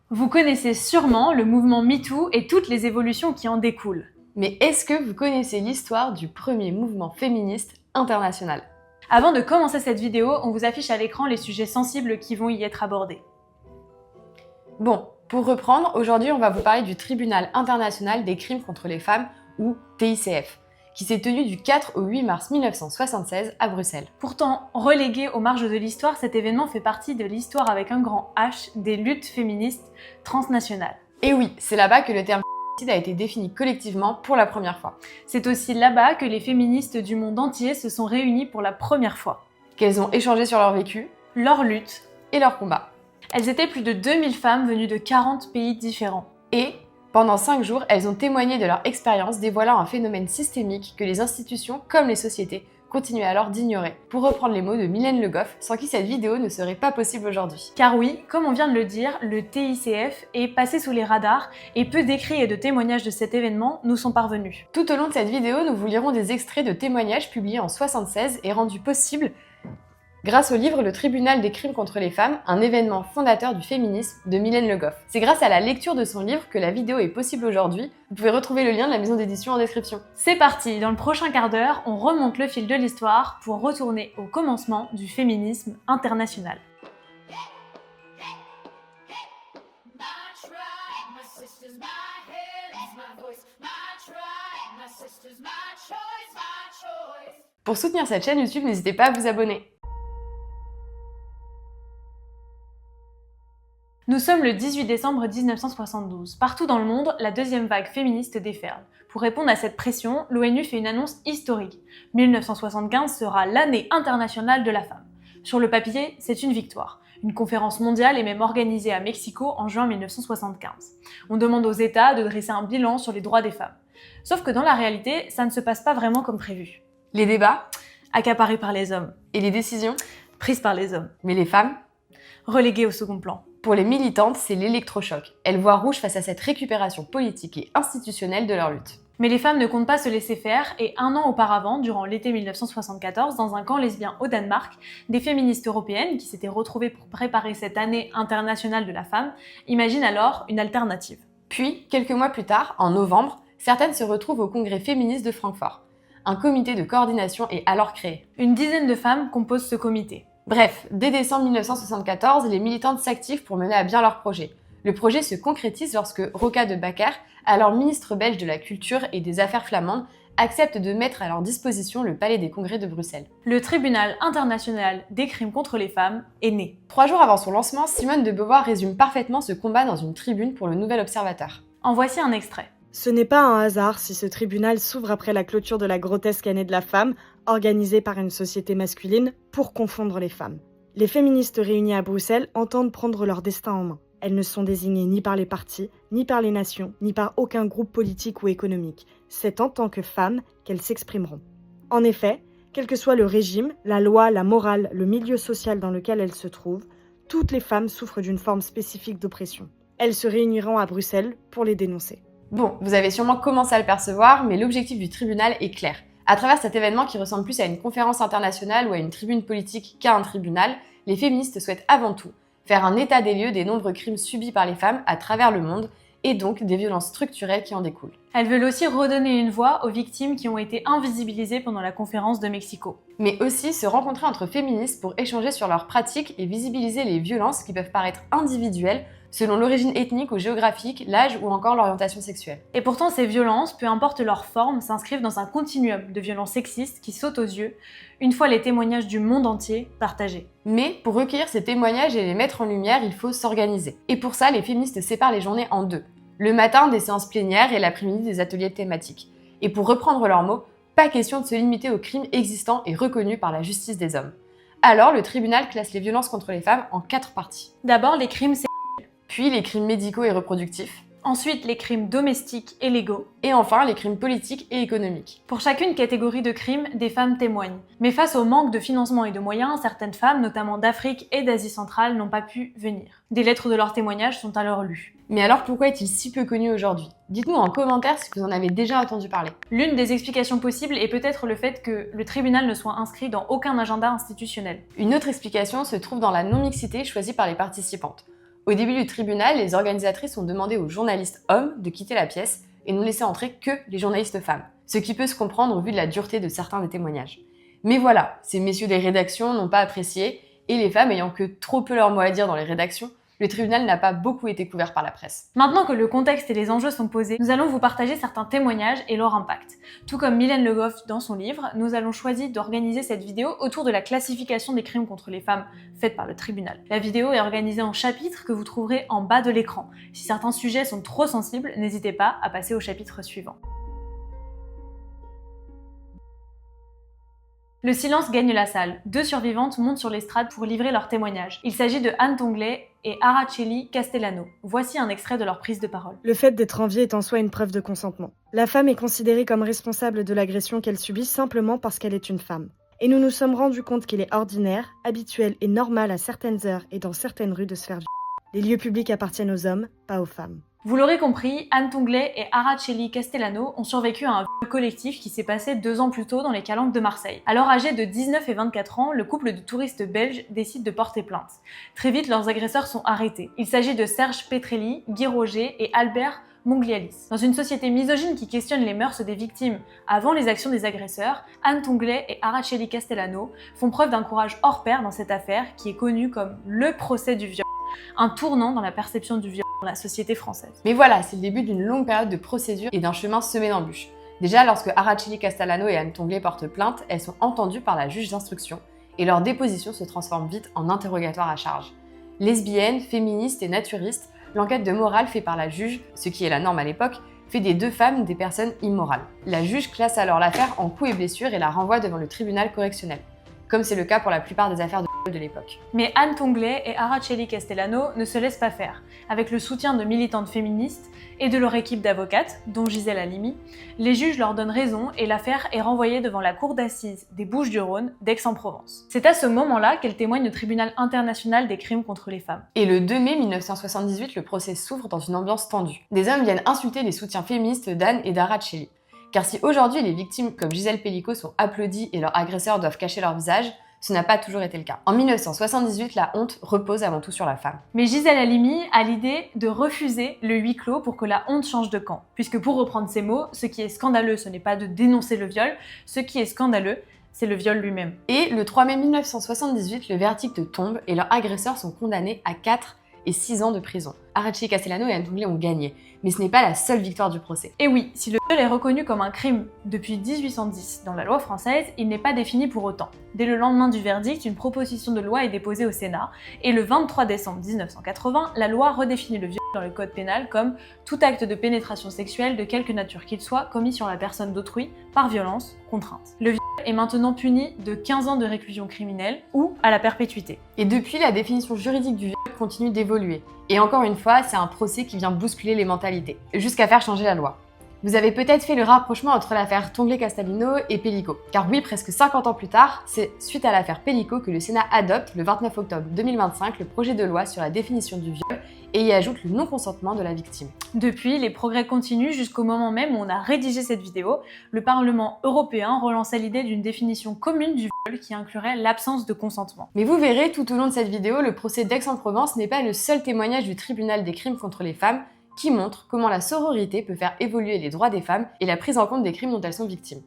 Vous connaissez sûrement le mouvement MeToo et toutes les évolutions qui en découlent. Mais est-ce que vous connaissez l'histoire du premier mouvement féministe international? Avant de commencer cette vidéo, on vous affiche à l'écran les sujets sensibles qui vont y être abordés. Bon, pour reprendre, aujourd'hui on va vous parler du Tribunal international des crimes contre les femmes, ou TICF, qui s'est tenu du 4 au 8 mars 1976 à Bruxelles. Pourtant, relégué aux marges de l'histoire, cet événement fait partie de l'histoire avec un grand H des luttes féministes transnationales. Et oui, c'est là-bas que le terme féminicide a été défini collectivement pour la première fois. C'est aussi là-bas que les féministes du monde entier se sont réunies pour la première fois. Qu'elles ont échangé sur leur vécu, Leur lutte et leur combat. Elles étaient plus de 2000 femmes venues de 40 pays différents. Et, pendant 5 jours, elles ont témoigné de leur expérience dévoilant un phénomène systémique que les institutions, comme les sociétés, continuaient alors d'ignorer. Pour reprendre les mots de Mylène Le Goff, sans qui cette vidéo ne serait pas possible aujourd'hui. Car oui, comme on vient de le dire, le TICF est passé sous les radars et peu d'écrits et de témoignages de cet événement nous sont parvenus. Tout au long de cette vidéo, nous vous lirons des extraits de témoignages publiés en 1976 et rendus possibles grâce au livre Le Tribunal des crimes contre les femmes, un événement fondateur du féminisme de Mylène Le Goff. C'est grâce à la lecture de son livre que la vidéo est possible aujourd'hui. Vous pouvez retrouver le lien de la maison d'édition en description. C'est parti, dans le prochain quart d'heure, on remonte le fil de l'histoire pour retourner au commencement du féminisme international. Pour soutenir cette chaîne YouTube, n'hésitez pas à vous abonner. Nous sommes le 18 décembre 1972. Partout dans le monde, la deuxième vague féministe déferle. Pour répondre à cette pression, l'ONU fait une annonce historique. 1975 sera l'année internationale de la femme. Sur le papier, c'est une victoire. Une conférence mondiale est même organisée à Mexico en juin 1975. On demande aux États de dresser un bilan sur les droits des femmes. Sauf que dans la réalité, ça ne se passe pas vraiment comme prévu. Les débats, accaparés par les hommes. Et les décisions, prises par les hommes. Mais les femmes, reléguées au second plan. Pour les militantes, c'est l'électrochoc. Elles voient rouge face à cette récupération politique et institutionnelle de leur lutte. Mais les femmes ne comptent pas se laisser faire et un an auparavant, durant l'été 1974, dans un camp lesbien au Danemark, des féministes européennes qui s'étaient retrouvées pour préparer cette année internationale de la femme imaginent alors une alternative. Puis, quelques mois plus tard, en novembre, certaines se retrouvent au congrès féministe de Francfort. Un comité de coordination est alors créé. Une dizaine de femmes composent ce comité. Bref, dès décembre 1974, les militantes s'activent pour mener à bien leur projet. Le projet se concrétise lorsque Roka de Bakker, alors ministre belge de la Culture et des Affaires flamandes, accepte de mettre à leur disposition le Palais des Congrès de Bruxelles. Le Tribunal international des crimes contre les femmes est né. 3 jours avant son lancement, Simone de Beauvoir résume parfaitement ce combat dans une tribune pour le Nouvel Observateur. En voici un extrait. Ce n'est pas un hasard si ce tribunal s'ouvre après la clôture de la grotesque année de la femme, organisée par une société masculine pour confondre les femmes. Les féministes réunies à Bruxelles entendent prendre leur destin en main. Elles ne sont désignées ni par les partis, ni par les nations, ni par aucun groupe politique ou économique. C'est en tant que femmes qu'elles s'exprimeront. En effet, quel que soit le régime, la loi, la morale, le milieu social dans lequel elles se trouvent, toutes les femmes souffrent d'une forme spécifique d'oppression. Elles se réuniront à Bruxelles pour les dénoncer. Bon, vous avez sûrement commencé à le percevoir, mais l'objectif du tribunal est clair. À travers cet événement qui ressemble plus à une conférence internationale ou à une tribune politique qu'à un tribunal, les féministes souhaitent avant tout faire un état des lieux des nombreux crimes subis par les femmes à travers le monde et donc des violences structurelles qui en découlent. Elles veulent aussi redonner une voix aux victimes qui ont été invisibilisées pendant la conférence de Mexico. Mais aussi se rencontrer entre féministes pour échanger sur leurs pratiques et visibiliser les violences qui peuvent paraître individuelles selon l'origine ethnique ou géographique, l'âge ou encore l'orientation sexuelle. Et pourtant, ces violences, peu importe leur forme, s'inscrivent dans un continuum de violences sexistes qui sautent aux yeux, une fois les témoignages du monde entier partagés. Mais pour recueillir ces témoignages et les mettre en lumière, il faut s'organiser. Et pour ça, les féministes séparent les journées en deux. Le matin, des séances plénières et l'après-midi, des ateliers thématiques. Et pour reprendre leurs mots, pas question de se limiter aux crimes existants et reconnus par la justice des hommes. Alors, le tribunal classe les violences contre les femmes en 4 parties. D'abord, les crimes puis les crimes médicaux et reproductifs. Ensuite, les crimes domestiques et légaux. Et enfin, les crimes politiques et économiques. Pour chacune catégorie de crimes, des femmes témoignent. Mais face au manque de financement et de moyens, certaines femmes, notamment d'Afrique et d'Asie centrale, n'ont pas pu venir. Des lettres de leurs témoignages sont alors lues. Mais alors pourquoi est-il si peu connu aujourd'hui? Dites-nous en commentaire si vous en avez déjà entendu parler. L'une des explications possibles est peut-être le fait que le tribunal ne soit inscrit dans aucun agenda institutionnel. Une autre explication se trouve dans la non-mixité choisie par les participantes. Au début du tribunal, les organisatrices ont demandé aux journalistes hommes de quitter la pièce et ne laisser entrer que les journalistes femmes, ce qui peut se comprendre au vu de la dureté de certains des témoignages. Mais voilà, ces messieurs des rédactions n'ont pas apprécié, et les femmes ayant que trop peu leur mot à dire dans les rédactions, le tribunal n'a pas beaucoup été couvert par la presse. Maintenant que le contexte et les enjeux sont posés, nous allons vous partager certains témoignages et leur impact. Tout comme Mylène Le Goff dans son livre, nous allons choisir d'organiser cette vidéo autour de la classification des crimes contre les femmes faite par le tribunal. La vidéo est organisée en chapitres que vous trouverez en bas de l'écran. Si certains sujets sont trop sensibles, n'hésitez pas à passer au chapitre suivant. Le silence gagne la salle. 2 survivantes montent sur l'estrade pour livrer leur témoignage. Il s'agit de Anne Tonglé et Araceli Castellano. Voici un extrait de leur prise de parole. Le fait d'être en vie est en soi une preuve de consentement. La femme est considérée comme responsable de l'agression qu'elle subit simplement parce qu'elle est une femme. Et nous nous sommes rendus compte qu'il est ordinaire, habituel et normal à certaines heures et dans certaines rues de se faire violer. Les lieux publics appartiennent aux hommes, pas aux femmes. Vous l'aurez compris, Anne Tonglé et Araceli Castellano ont survécu à un viol collectif qui s'est passé 2 ans plus tôt dans les calanques de Marseille. Alors âgés de 19 et 24 ans, le couple de touristes belges décide de porter plainte. Très vite, leurs agresseurs sont arrêtés. Il s'agit de Serge Petrelli, Guy Roger et Albert Monglialis. Dans une société misogyne qui questionne les mœurs des victimes avant les actions des agresseurs, Anne Tonglé et Araceli Castellano font preuve d'un courage hors pair dans cette affaire qui est connue comme le procès du viol, un tournant dans la perception du viol dans la société française. Mais voilà, c'est le début d'une longue période de procédure et d'un chemin semé d'embûches. Déjà, lorsque Araceli Castellano et Anne Tonglé portent plainte, elles sont entendues par la juge d'instruction et leur déposition se transforme vite en interrogatoire à charge. Lesbiennes, féministes et naturistes, l'enquête de morale faite par la juge, ce qui est la norme à l'époque, fait des 2 femmes des personnes immorales. La juge classe alors l'affaire en coups et blessures et la renvoie devant le tribunal correctionnel, comme c'est le cas pour la plupart des affaires de l'époque. Mais Anne Tonglé et Araceli Castellano ne se laissent pas faire. Avec le soutien de militantes féministes et de leur équipe d'avocates, dont Gisèle Halimi, les juges leur donnent raison et l'affaire est renvoyée devant la cour d'assises des Bouches-du-Rhône d'Aix-en-Provence. C'est à ce moment-là qu'elles témoignent au tribunal international des crimes contre les femmes. Et le 2 mai 1978, le procès s'ouvre dans une ambiance tendue. Des hommes viennent insulter les soutiens féministes d'Anne et d'Araceli. Car si aujourd'hui les victimes comme Gisèle Pellicot sont applaudies et leurs agresseurs doivent cacher leur visage, ce n'a pas toujours été le cas. En 1978, la honte repose avant tout sur la femme. Mais Gisèle Halimi a l'idée de refuser le huis clos pour que la honte change de camp. Puisque pour reprendre ses mots, ce qui est scandaleux, ce n'est pas de dénoncer le viol, ce qui est scandaleux, c'est le viol lui-même. Et le 3 mai 1978, le verdict tombe et leurs agresseurs sont condamnés à 4 et 6 ans de prison. Araceli Castellano et Anne Tonglé ont gagné, mais ce n'est pas la seule victoire du procès. Et oui, si le viol est reconnu comme un crime depuis 1810 dans la loi française, il n'est pas défini pour autant. Dès le lendemain du verdict, une proposition de loi est déposée au Sénat, et le 23 décembre 1980, la loi redéfinit le viol dans le code pénal comme tout acte de pénétration sexuelle de quelque nature qu'il soit commis sur la personne d'autrui par violence, contrainte. Le viol est maintenant puni de 15 ans de réclusion criminelle ou à la perpétuité. Et depuis, la définition juridique du viol continue d'évoluer. Et encore une fois, c'est un procès qui vient bousculer les mentalités, jusqu'à faire changer la loi. Vous avez peut-être fait le rapprochement entre l'affaire Tonglé-Castellano et Pellicot. Car oui, presque 50 ans plus tard, c'est suite à l'affaire Pellicot que le Sénat adopte, le 29 octobre 2025, le projet de loi sur la définition du viol et y ajoute le non-consentement de la victime. Depuis, les progrès continuent jusqu'au moment même où on a rédigé cette vidéo. Le Parlement européen relançait l'idée d'une définition commune du viol qui inclurait l'absence de consentement. Mais vous verrez tout au long de cette vidéo, le procès d'Aix-en-Provence n'est pas le seul témoignage du tribunal des crimes contre les femmes qui montre comment la sororité peut faire évoluer les droits des femmes et la prise en compte des crimes dont elles sont victimes.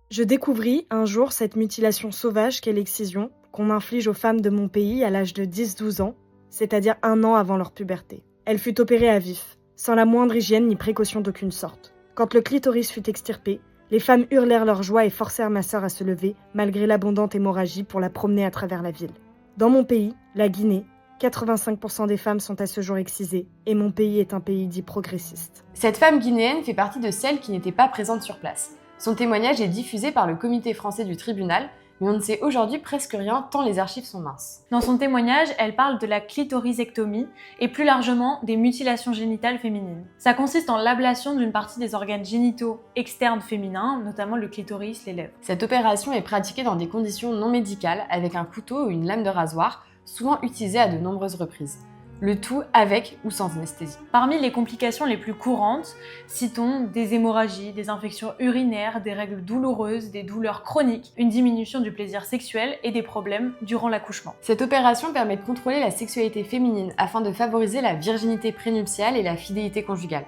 Je découvris un jour cette mutilation sauvage qu'est l'excision qu'on inflige aux femmes de mon pays à l'âge de 10-12 ans, c'est-à-dire 1 an avant leur puberté. Elle fut opérée à vif, sans la moindre hygiène ni précaution d'aucune sorte. Quand le clitoris fut extirpé, les femmes hurlèrent leur joie et forcèrent ma sœur à se lever, malgré l'abondante hémorragie, pour la promener à travers la ville. Dans mon pays, la Guinée, 85% des femmes sont à ce jour excisées, et mon pays est un pays dit progressiste. Cette femme guinéenne fait partie de celles qui n'étaient pas présentes sur place. Son témoignage est diffusé par le comité français du tribunal, mais on ne sait aujourd'hui presque rien tant les archives sont minces. Dans son témoignage, elle parle de la clitorisectomie et plus largement des mutilations génitales féminines. Ça consiste en l'ablation d'une partie des organes génitaux externes féminins, notamment le clitoris, les lèvres. Cette opération est pratiquée dans des conditions non médicales avec un couteau ou une lame de rasoir, souvent utilisée à de nombreuses reprises. le tout avec ou sans anesthésie. Parmi les complications les plus courantes, citons des hémorragies, des infections urinaires, des règles douloureuses, des douleurs chroniques, une diminution du plaisir sexuel et des problèmes durant l'accouchement. Cette opération permet de contrôler la sexualité féminine afin de favoriser la virginité prénuptiale et la fidélité conjugale.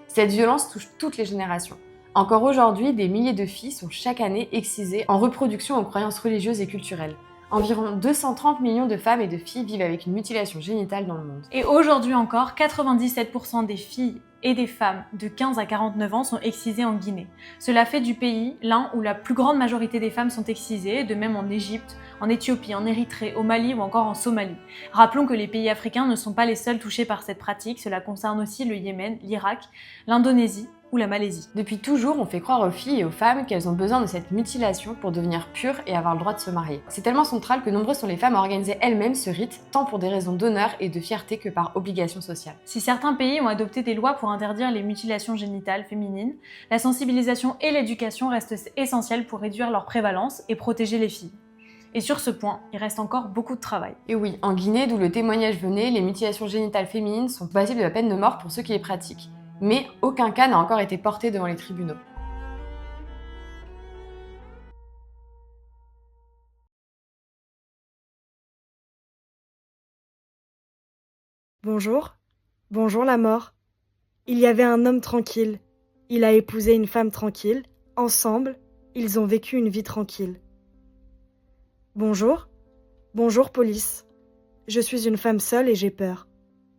Cette violence touche toutes les générations. Encore aujourd'hui, des milliers de filles sont chaque année excisées en reproduction aux croyances religieuses et culturelles. Environ 230 millions de femmes et de filles vivent avec une mutilation génitale dans le monde. Et aujourd'hui encore, 97% des filles et des femmes de 15 à 49 ans sont excisées en Guinée. Cela fait du pays l'un où la plus grande majorité des femmes sont excisées, de même en Égypte, en Éthiopie, en Érythrée, au Mali ou encore en Somalie. Rappelons que les pays africains ne sont pas les seuls touchés par cette pratique, cela concerne aussi le Yémen, l'Irak, l'Indonésie ou la Malaisie. Depuis toujours, on fait croire aux filles et aux femmes qu'elles ont besoin de cette mutilation pour devenir pures et avoir le droit de se marier. C'est tellement central que nombreuses sont les femmes à organiser elles-mêmes ce rite, tant pour des raisons d'honneur et de fierté que par obligation sociale. Si certains pays ont adopté des lois pour interdire les mutilations génitales féminines, la sensibilisation et l'éducation restent essentielles pour réduire leur prévalence et protéger les filles. Et sur ce point, il reste encore beaucoup de travail. Et oui, en Guinée, d'où le témoignage venait, les mutilations génitales féminines sont passibles de la peine de mort pour ceux qui les pratiquent. Mais aucun cas n'a encore été porté devant les tribunaux. Bonjour. Bonjour la mort. Il y avait un homme tranquille. Il a épousé une femme tranquille. Ensemble, ils ont vécu une vie tranquille. Bonjour. Bonjour police. Je suis une femme seule et j'ai peur.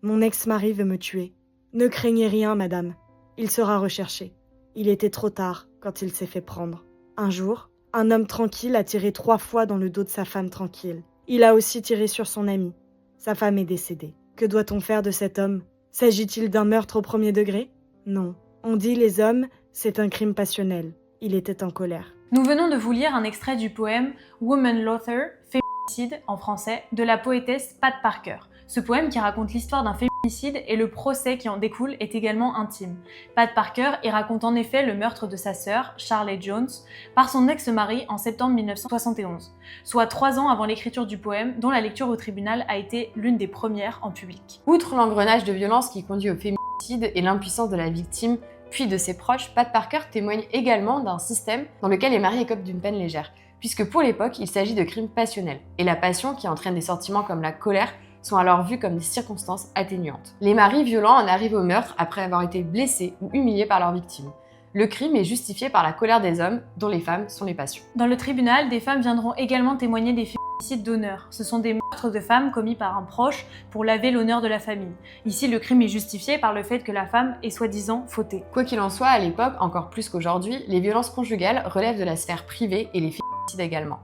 Mon ex-mari veut me tuer. Ne craignez rien, madame. Il sera recherché. Il était trop tard quand il s'est fait prendre. Un jour, un homme tranquille a tiré 3 fois dans le dos de sa femme tranquille. Il a aussi tiré sur son ami. Sa femme est décédée. Que doit-on faire de cet homme? S'agit-il d'un meurtre au premier degré? Non. On dit les hommes, c'est un crime passionnel. Il était en colère. Nous venons de vous lire un extrait du poème Woman Loathar, féminicide en français, de la poétesse Pat Parker. Ce poème qui raconte l'histoire d'un féminicide et le procès qui en découle est également intime. Pat Parker y raconte en effet le meurtre de sa sœur, Charlotte Jones, par son ex-mari en septembre 1971, soit 3 ans avant l'écriture du poème, dont la lecture au tribunal a été l'une des premières en public. Outre l'engrenage de violence qui conduit au féminicide et l'impuissance de la victime, puis de ses proches, Pat Parker témoigne également d'un système dans lequel les maris écopent d'une peine légère, puisque pour l'époque, il s'agit de crimes passionnels, et la passion qui entraîne des sentiments comme la colère sont alors vus comme des circonstances atténuantes. Les maris violents en arrivent au meurtre après avoir été blessés ou humiliés par leur victime. Le crime est justifié par la colère des hommes, dont les femmes sont les passions. Dans le tribunal, des femmes viendront également témoigner des féminicides d'honneur. Ce sont des meurtres de femmes commis par un proche pour laver l'honneur de la famille. Ici, le crime est justifié par le fait que la femme est soi-disant fautée. Quoi qu'il en soit, à l'époque, encore plus qu'aujourd'hui, les violences conjugales relèvent de la sphère privée et les féminicides également.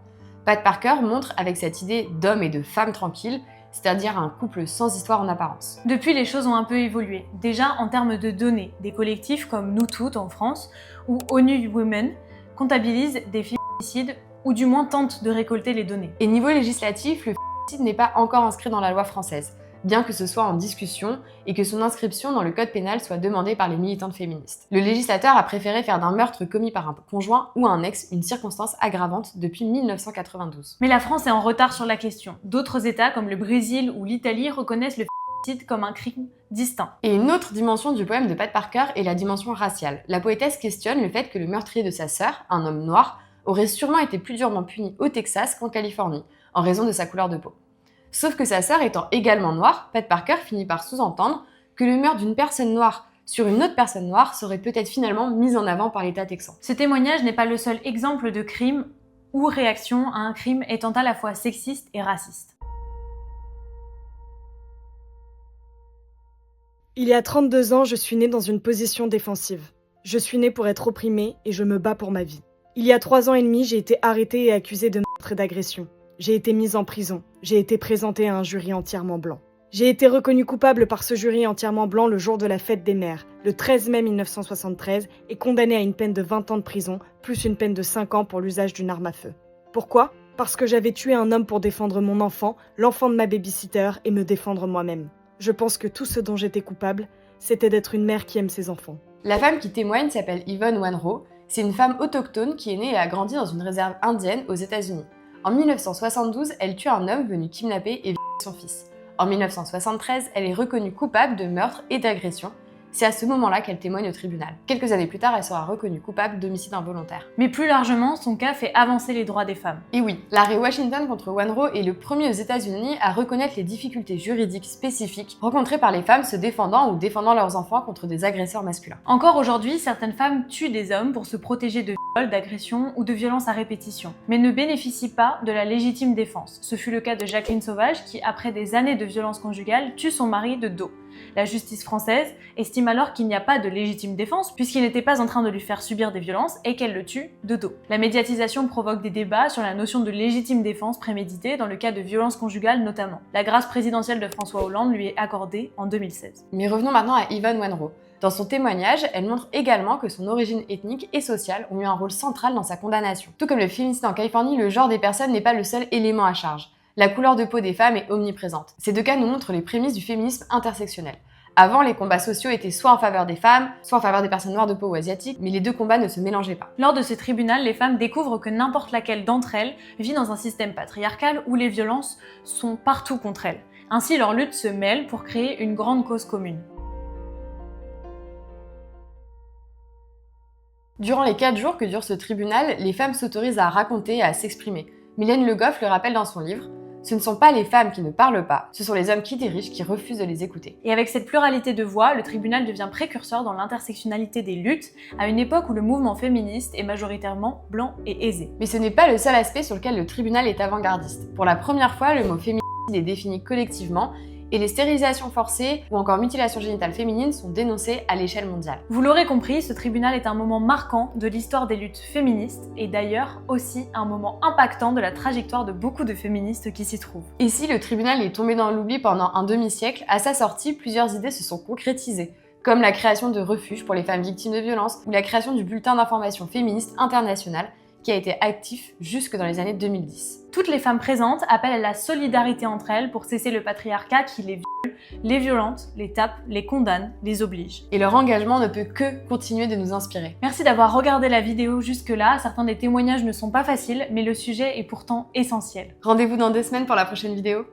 Pat Parker montre avec cette idée d'homme et de femme tranquille, c'est-à-dire un couple sans histoire en apparence. Depuis, les choses ont un peu évolué. Déjà, en termes de données, des collectifs comme Nous Toutes en France ou ONU Women comptabilisent des féminicides ou du moins tentent de récolter les données. Et niveau législatif, le féminicide n'est pas encore inscrit dans la loi française, bien que ce soit en discussion et que son inscription dans le code pénal soit demandée par les militantes féministes. Le législateur a préféré faire d'un meurtre commis par un conjoint ou un ex une circonstance aggravante depuis 1992. Mais la France est en retard sur la question. D'autres États comme le Brésil ou l'Italie reconnaissent le féminicide comme un crime distinct. Et une autre dimension du poème de Pat Parker est la dimension raciale. La poétesse questionne le fait que le meurtrier de sa sœur, un homme noir, aurait sûrement été plus durement puni au Texas qu'en Californie, en raison de sa couleur de peau. Sauf que sa sœur étant également noire, Pat Parker finit par sous-entendre que le meurtre d'une personne noire sur une autre personne noire serait peut-être finalement mis en avant par l'État texan. Ce témoignage n'est pas le seul exemple de crime ou réaction à un crime étant à la fois sexiste et raciste. Il y a 32 ans, je suis née dans une position défensive. Je suis née pour être opprimée et je me bats pour ma vie. Il y a 3 ans et demi, j'ai été arrêtée et accusée de meurtre et d'agression. J'ai été mise en prison. J'ai été présentée à un jury entièrement blanc. J'ai été reconnue coupable par ce jury entièrement blanc le jour de la fête des mères, le 13 mai 1973, et condamnée à une peine de 20 ans de prison, plus une peine de 5 ans pour l'usage d'une arme à feu. Pourquoi ? Parce que j'avais tué un homme pour défendre mon enfant, l'enfant de ma baby-sitter, et me défendre moi-même. Je pense que tout ce dont j'étais coupable, c'était d'être une mère qui aime ses enfants. La femme qui témoigne s'appelle Yvonne Wanro. C'est une femme autochtone qui est née et a grandi dans une réserve indienne aux États-Unis. En 1972, elle tue un homme venu kidnapper et violer son fils. En 1973, elle est reconnue coupable de meurtre et d'agression. C'est à ce moment-là qu'elle témoigne au tribunal. Quelques années plus tard, elle sera reconnue coupable d'homicide involontaire. Mais plus largement, son cas fait avancer les droits des femmes. Et oui, l'arrêt Washington contre Wanro est le premier aux États-Unis à reconnaître les difficultés juridiques spécifiques rencontrées par les femmes se défendant ou défendant leurs enfants contre des agresseurs masculins. Encore aujourd'hui, certaines femmes tuent des hommes pour se protéger de viols, d'agressions ou de violences à répétition, mais ne bénéficient pas de la légitime défense. Ce fut le cas de Jacqueline Sauvage qui, après des années de violences conjugales, tue son mari de dos. La justice française estime alors qu'il n'y a pas de légitime défense puisqu'il n'était pas en train de lui faire subir des violences et qu'elle le tue de dos. La médiatisation provoque des débats sur la notion de légitime défense préméditée dans le cas de violences conjugales notamment. La grâce présidentielle de François Hollande lui est accordée en 2016. Mais revenons maintenant à Yvonne Wanro. Dans son témoignage, elle montre également que son origine ethnique et sociale ont eu un rôle central dans sa condamnation. Tout comme le féminicide en Californie, le genre des personnes n'est pas le seul élément à charge. La couleur de peau des femmes est omniprésente. Ces deux cas nous montrent les prémices du féminisme intersectionnel. Avant, les combats sociaux étaient soit en faveur des femmes, soit en faveur des personnes noires de peau ou asiatiques, mais les deux combats ne se mélangeaient pas. Lors de ce tribunal, les femmes découvrent que n'importe laquelle d'entre elles vit dans un système patriarcal où les violences sont partout contre elles. Ainsi, leurs luttes se mêlent pour créer une grande cause commune. Durant les 4 jours que dure ce tribunal, les femmes s'autorisent à raconter et à s'exprimer. Mylène Le Goff le rappelle dans son livre. Ce ne sont pas les femmes qui ne parlent pas, ce sont les hommes qui dirigent qui refusent de les écouter. Et avec cette pluralité de voix, le tribunal devient précurseur dans l'intersectionnalité des luttes, à une époque où le mouvement féministe est majoritairement blanc et aisé. Mais ce n'est pas le seul aspect sur lequel le tribunal est avant-gardiste. Pour la première fois, le mot féminicide est défini collectivement, et les stérilisations forcées ou encore mutilations génitales féminines sont dénoncées à l'échelle mondiale. Vous l'aurez compris, ce tribunal est un moment marquant de l'histoire des luttes féministes et d'ailleurs aussi un moment impactant de la trajectoire de beaucoup de féministes qui s'y trouvent. Et si le tribunal est tombé dans l'oubli pendant un demi-siècle, à sa sortie, plusieurs idées se sont concrétisées, comme la création de refuges pour les femmes victimes de violences ou la création du bulletin d'information féministe international qui a été actif jusque dans les années 2010. Toutes les femmes présentes appellent à la solidarité entre elles pour cesser le patriarcat qui les viole, les violente, les tape, les condamne, les oblige. Et leur engagement ne peut que continuer de nous inspirer. Merci d'avoir regardé la vidéo jusque-là. Certains des témoignages ne sont pas faciles, mais le sujet est pourtant essentiel. Rendez-vous dans 2 semaines pour la prochaine vidéo.